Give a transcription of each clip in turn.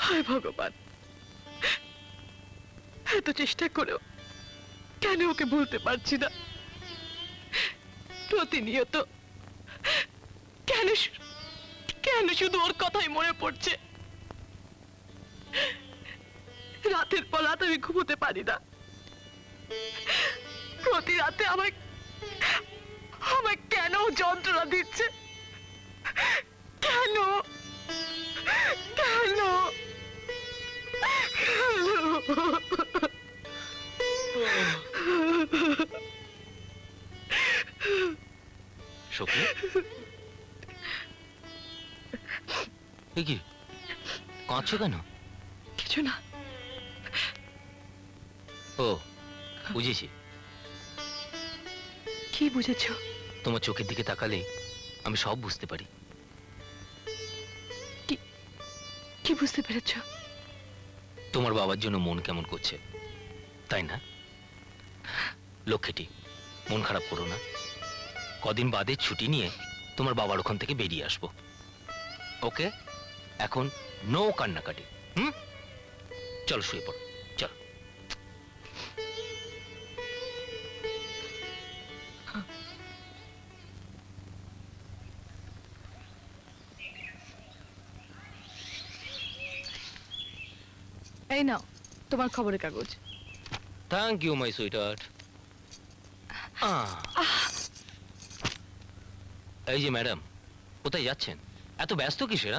হায় ভগবান, এত চেষ্টা করেও কেন ওকে ভুলতে পারছি না। প্রতিনিয়ত কেন কেন শুধু ওর কথাই মনে পড়ছে। রাতের পর রাত আমি ঘুমোতে পারি না। প্রতি রাতে আমায় আমায় কেন যন্ত্রণা দিচ্ছে, কেন কেন সখী, কি কাঁদছো কেন? কিছু না। ও বুঝেছি। কি বুঝেছো? তোমার চোখের দিকে তাকালে আমি সব বুঝতে পারি। কি বুঝতে পেরেছো? তোমার বাবার জন্য মন কেমন করছে, তাই না? লক্ষ্মীটি, মন খারাপ করো না। কদিন বাদে ছুটি নিয়ে তোমার বাবার ওখান থেকে বেরিয়ে আসবো। ওকে, এখন নো কান্নাকাটি। চলো শুয়ে পড়ো, চলো। এই নাও তোমার খবরের কাগজ। Thank you my sweetheart. এই যে ম্যাডাম, কোথায় যাচ্ছেন? এত ব্যস্ত কিসের?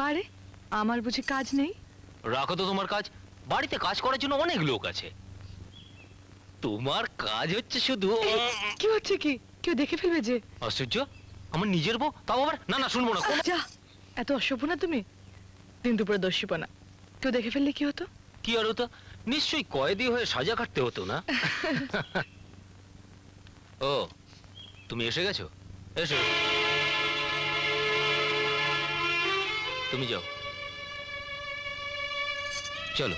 বারে, আমার বুঝি কাজ নেই? রাখো তো তোমার কাজ। বাড়িতে কাজ করার জন্য অনেক লোক আছে, তোমার কাজ হচ্ছে শুধু। কি হচ্ছে কি? কেউ দেখে ফেলবে যে। আশ্চর্য, আমার নিজের বউ, তাও আবার না না শুনবো না। যা, এত অসভ্য না তুমি। দিন দুপুরে দস্যিপনা, কেউ দেখে ফেললে কি হতো? কি আর হতো? নিশ্চয়ই কয়েদি হয়ে সাজা কাটতে হতো না? ও, তুমি এসে গেছো? এসো, তুমি যাও। চলো,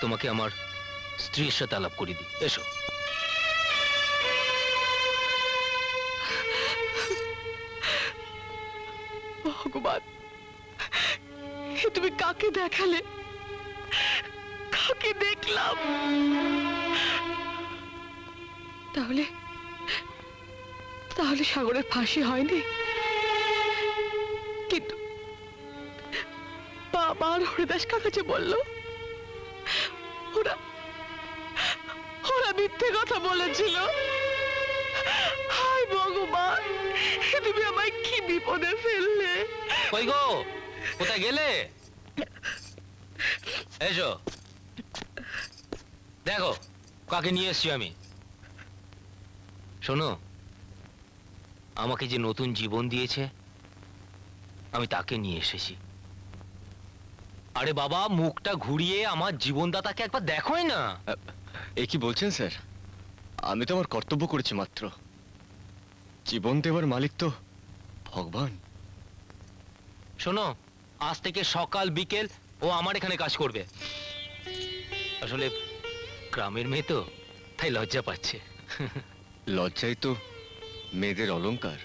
তোমাকে আমার স্ত্রীর সাথে আলাপ করে দিই। এসো। ভগবান, তুমি কাকে দেখালে? কাকে দেখলাম? তাহলে তাহলে সাগরের ফাঁসি হয়নি? কিন্তু বাবা আর হরিদাস কাকা যে বলল ওরা ওরা মিথ্যে কথা বলেছিল। হায় ভগবান, তুমি আমায় কি বিপদে ফেললে। কই গো, কোথায় গেলে? এসো, দেখো কাকে নিয়ে এসছি আমি। শোনো, আমাকে যে নতুন জীবন দিয়েছে আমি তাকে নিয়ে এসেছি। আরে বাবা, মুখটা ঘুরিয়ে আমার জীবনদাতাকে একবার দেখোই না। এ কি বলছেন স্যার? আমি তো আমার কর্তব্য করেছি মাত্র। জীবন দেওয়ার মালিক তো ভগবান। শোনো, আজ থেকে সকাল বিকেল ও আমার এখানে কাজ করবে। আসলে গ্রামের মেয়ে তো, তাই লজ্জা পাচ্ছে। লজ্জাই তো মেয়েদের অলংকার।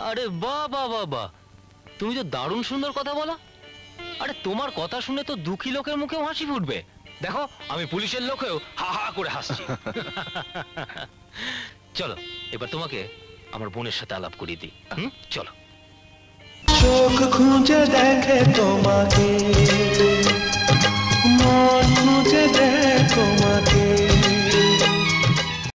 আরে বাহ বাহ বাহ বাহ, তুমি তো দারুণ সুন্দর কথা বলো। আরে তোমার কথা শুনে তো দুঃখী লোকের মুখেও হাসি ফুটবে। দেখো, আমি পুলিশের লোকেও হা হা করে হাসছি। চলো, এবার তোমাকে আমার বোনের সাথে আলাপ করিয়ে দিই। চলো। চোখ খুঁজে দেখে তোমাকে।